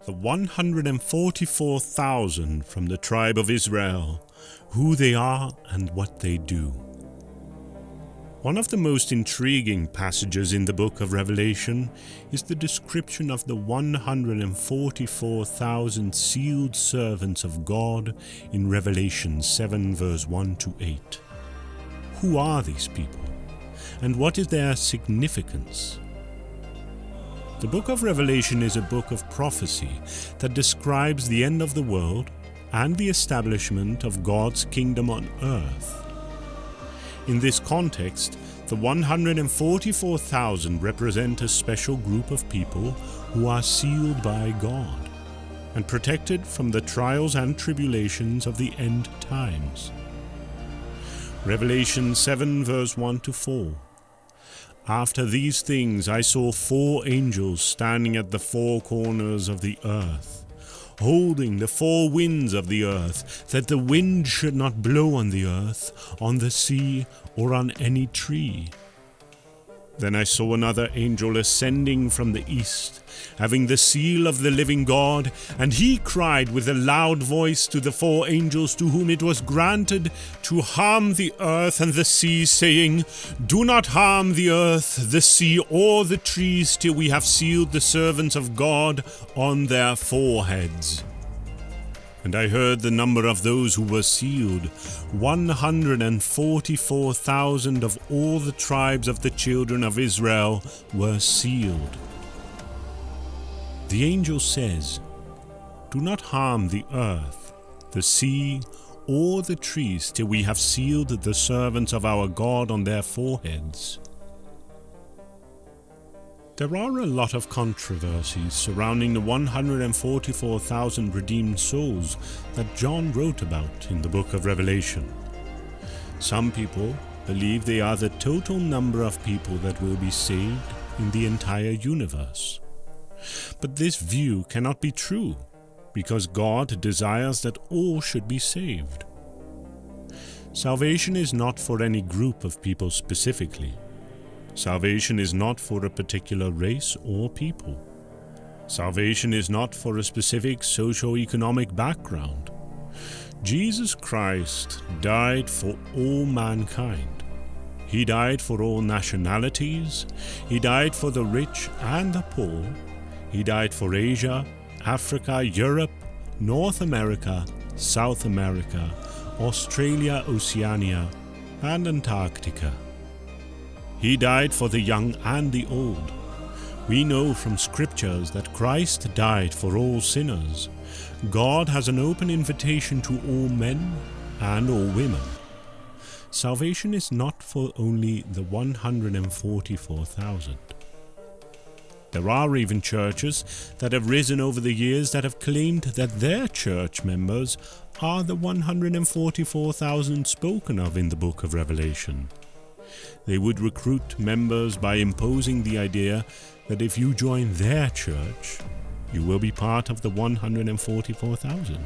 the 144,000 from the tribe of Israel, who they are and what they do. One of the most intriguing passages in the book of Revelation is the description of the 144,000 sealed servants of God in Revelation 7 verse 1 to 8. Who are these people, and what is their significance? The book of Revelation is a book of prophecy that describes the end of the world and the establishment of God's kingdom on earth. In this context, the 144,000 represent a special group of people who are sealed by God and protected from the trials and tribulations of the end times. Revelation 7 verse 1 to 4. After these things I saw 4 angels standing at the 4 corners of the earth, holding the 4 winds of the earth, that the wind should not blow on the earth, on the sea, or on any tree. Then I saw another angel ascending from the east, having the seal of the living God, and he cried with a loud voice to the 4 angels to whom it was granted to harm the earth and the sea, saying, Do not harm the earth, the sea, or the trees till we have sealed the servants of God on their foreheads. And I heard the number of those who were sealed, 144,000 of all the tribes of the children of Israel were sealed. The angel says, Do not harm the earth, the sea, or the trees till we have sealed the servants of our God on their foreheads. There are a lot of controversies surrounding the 144,000 redeemed souls that John wrote about in the book of Revelation. Some people believe they are the total number of people that will be saved in the entire universe. But this view cannot be true, because God desires that all should be saved. Salvation is not for any group of people specifically. Salvation is not for a particular race or people. Salvation is not for a specific socio-economic background. Jesus Christ died for all mankind. He died for all nationalities. He died for the rich and the poor. He died for Asia, Africa, Europe, North America, South America, Australia, Oceania, and Antarctica. He died for the young and the old. We know from scriptures that Christ died for all sinners. God has an open invitation to all men and all women. Salvation is not for only the 144,000. There are even churches that have risen over the years that have claimed that their church members are the 144,000 spoken of in the book of Revelation. They would recruit members by imposing the idea that if you join their church, you will be part of the 144,000.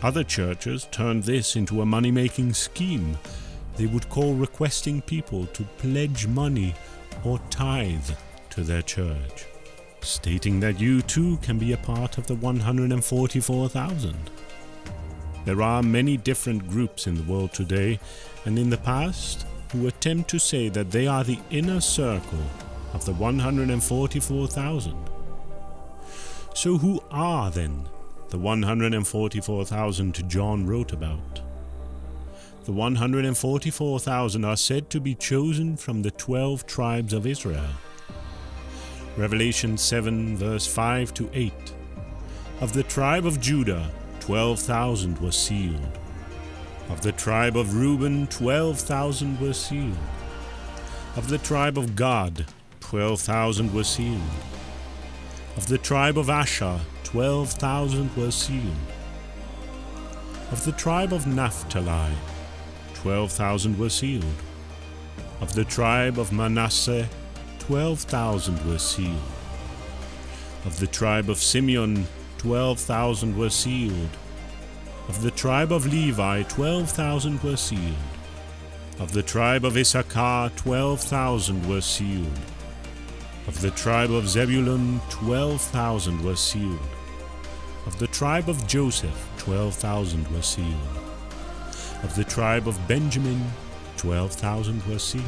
Other churches turned this into a money-making scheme. They would call requesting people to pledge money or tithe to their church, stating that you too can be a part of the 144,000. There are many different groups in the world today, and in the past, who attempt to say that they are the inner circle of the 144,000. So who are then the 144,000 John wrote about? The 144,000 are said to be chosen from the 12 tribes of Israel. Revelation 7 verse 5 to 8. Of the tribe of Judah, 12,000 were sealed. Of the tribe of Reuben, 12,000 were sealed. Of the tribe of Gad, 12,000 were sealed. Of the tribe of Asher, 12,000 were sealed. Of the tribe of Naphtali, 12,000 were sealed. Of the tribe of Manasseh, 12,000 were sealed. Of the tribe of Simeon, 12,000 were sealed. Of the tribe of Levi, 12,000 were sealed. Of the tribe of Issachar, 12,000 were sealed. Of the tribe of Zebulun, 12,000 were sealed. Of the tribe of Joseph, 12,000 were sealed. Of the tribe of Benjamin, 12,000 were sealed.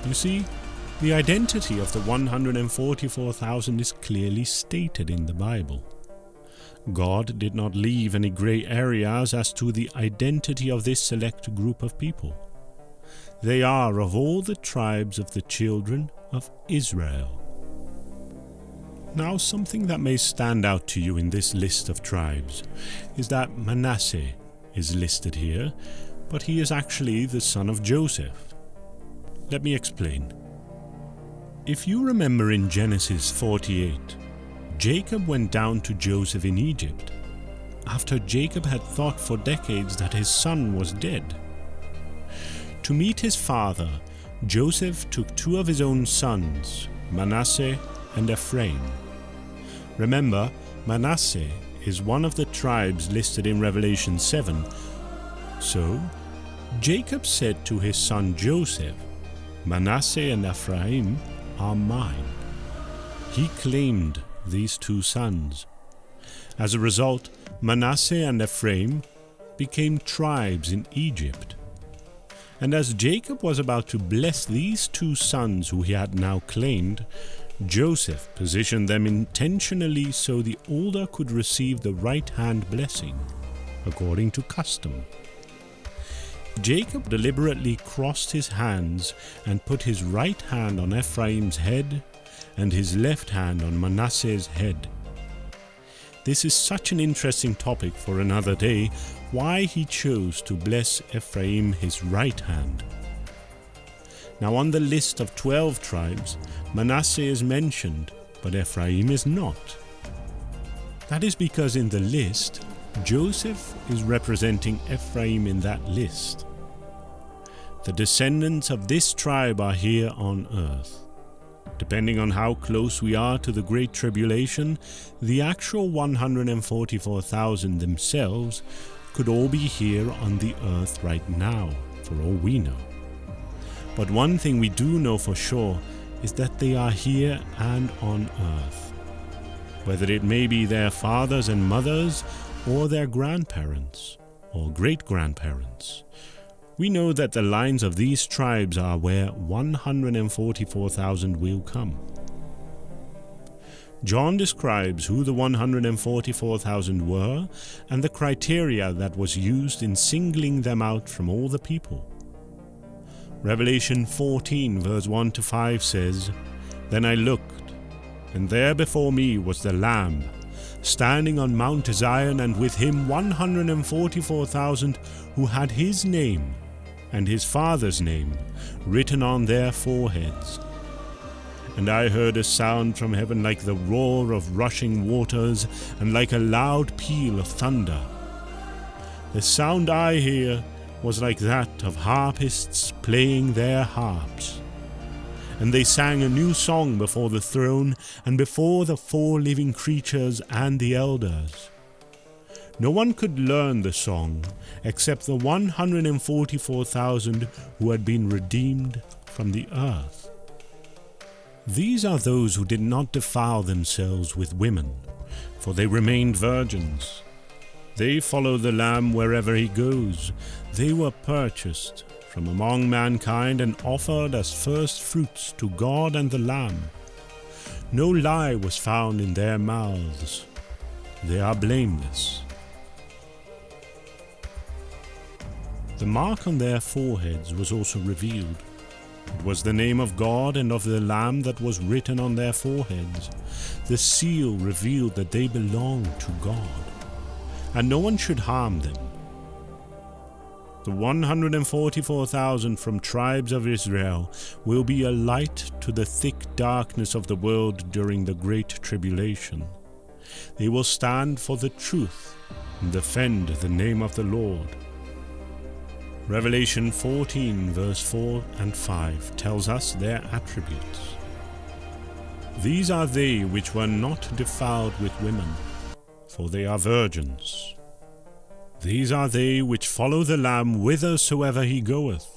You see, the identity of the 144,000 is clearly stated in the Bible. God did not leave any gray areas as to the identity of this select group of people. They are of all the tribes of the children of Israel. Now, something that may stand out to you in this list of tribes is that Manasseh is listed here, but he is actually the son of Joseph. Let me explain. If you remember in Genesis 48, Jacob went down to Joseph in Egypt, after Jacob had thought for decades that his son was dead. To meet his father, Joseph took two of his own sons, Manasseh and Ephraim. Remember, Manasseh is one of the tribes listed in Revelation 7. So, Jacob said to his son Joseph, "Manasseh and Ephraim are mine." He claimed these two sons. As a result, Manasseh and Ephraim became tribes in Egypt. And as Jacob was about to bless these two sons who he had now claimed, Joseph positioned them intentionally so the older could receive the right-hand blessing, according to custom. Jacob deliberately crossed his hands and put his right hand on Ephraim's head and his left hand on Manasseh's head. This is such an interesting topic for another day, why he chose to bless Ephraim his right hand. Now on the list of 12 tribes, Manasseh is mentioned, but Ephraim is not. That is because in the list, Joseph is representing Ephraim in that list. The descendants of this tribe are here on earth. Depending on how close we are to the Great Tribulation, the actual 144,000 themselves could all be here on the earth right now, for all we know. But one thing we do know for sure is that they are here and on earth. Whether it may be their fathers and mothers, or their grandparents, or great-grandparents, we know that the lines of these tribes are where 144,000 will come. John describes who the 144,000 were and the criteria that was used in singling them out from all the people. Revelation 14 verse 1 to 5 says, "Then I looked, and there before me was the Lamb, standing on Mount Zion, and with him 144,000 who had his name and his father's name written on their foreheads. And I heard a sound from heaven like the roar of rushing waters and like a loud peal of thunder. The sound I hear was like that of harpists playing their harps. And they sang a new song before the throne and before the four living creatures and the elders. No one could learn the song except the 144,000 who had been redeemed from the earth. These are those who did not defile themselves with women, for they remained virgins. They follow the Lamb wherever he goes. They were purchased from among mankind and offered as first fruits to God and the Lamb. No lie was found in their mouths. They are blameless. The mark on their foreheads was also revealed. It was the name of God and of the Lamb that was written on their foreheads. The seal revealed that they belonged to God, and no one should harm them. The 144,000 from tribes of Israel will be a light to the thick darkness of the world during the Great Tribulation. They will stand for the truth and defend the name of the Lord. Revelation 14 verse 4 and 5 tells us their attributes. These are they which were not defiled with women, for they are virgins. These are they which follow the Lamb whithersoever he goeth.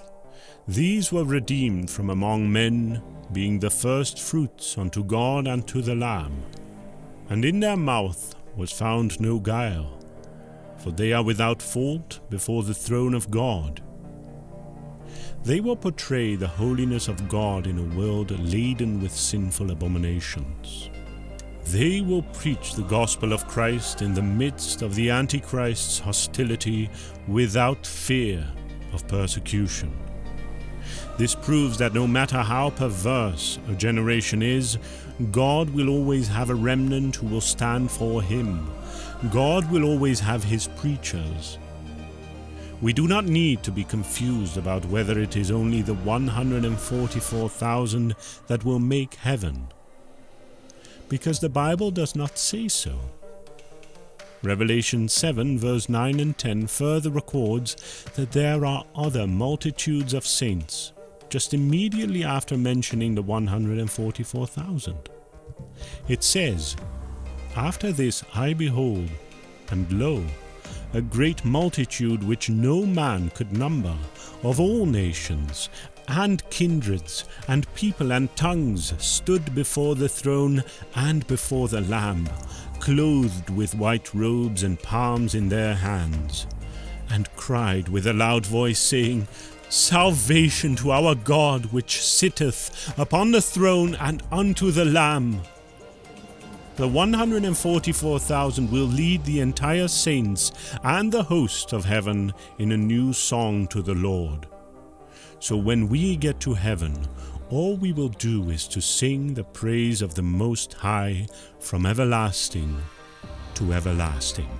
These were redeemed from among men, being the first fruits unto God and to the Lamb. And in their mouth was found no guile, for they are without fault before the throne of God. They will portray the holiness of God in a world laden with sinful abominations. They will preach the gospel of Christ in the midst of the Antichrist's hostility without fear of persecution. This proves that no matter how perverse a generation is, God will always have a remnant who will stand for Him. God will always have His preachers. We do not need to be confused about whether it is only the 144,000 that will make heaven, because the Bible does not say so. Revelation 7 verse 9 and 10 further records that there are other multitudes of saints, just immediately after mentioning the 144,000. It says, "After this I behold, and lo, a great multitude which no man could number, of all nations, and kindreds, and people, and tongues, stood before the throne and before the Lamb, clothed with white robes and palms in their hands, and cried with a loud voice, saying, Salvation to our God, which sitteth upon the throne, and unto the Lamb." The 144,000 will lead the entire saints and the host of heaven in a new song to the Lord. So when we get to heaven, all we will do is to sing the praise of the Most High from everlasting to everlasting.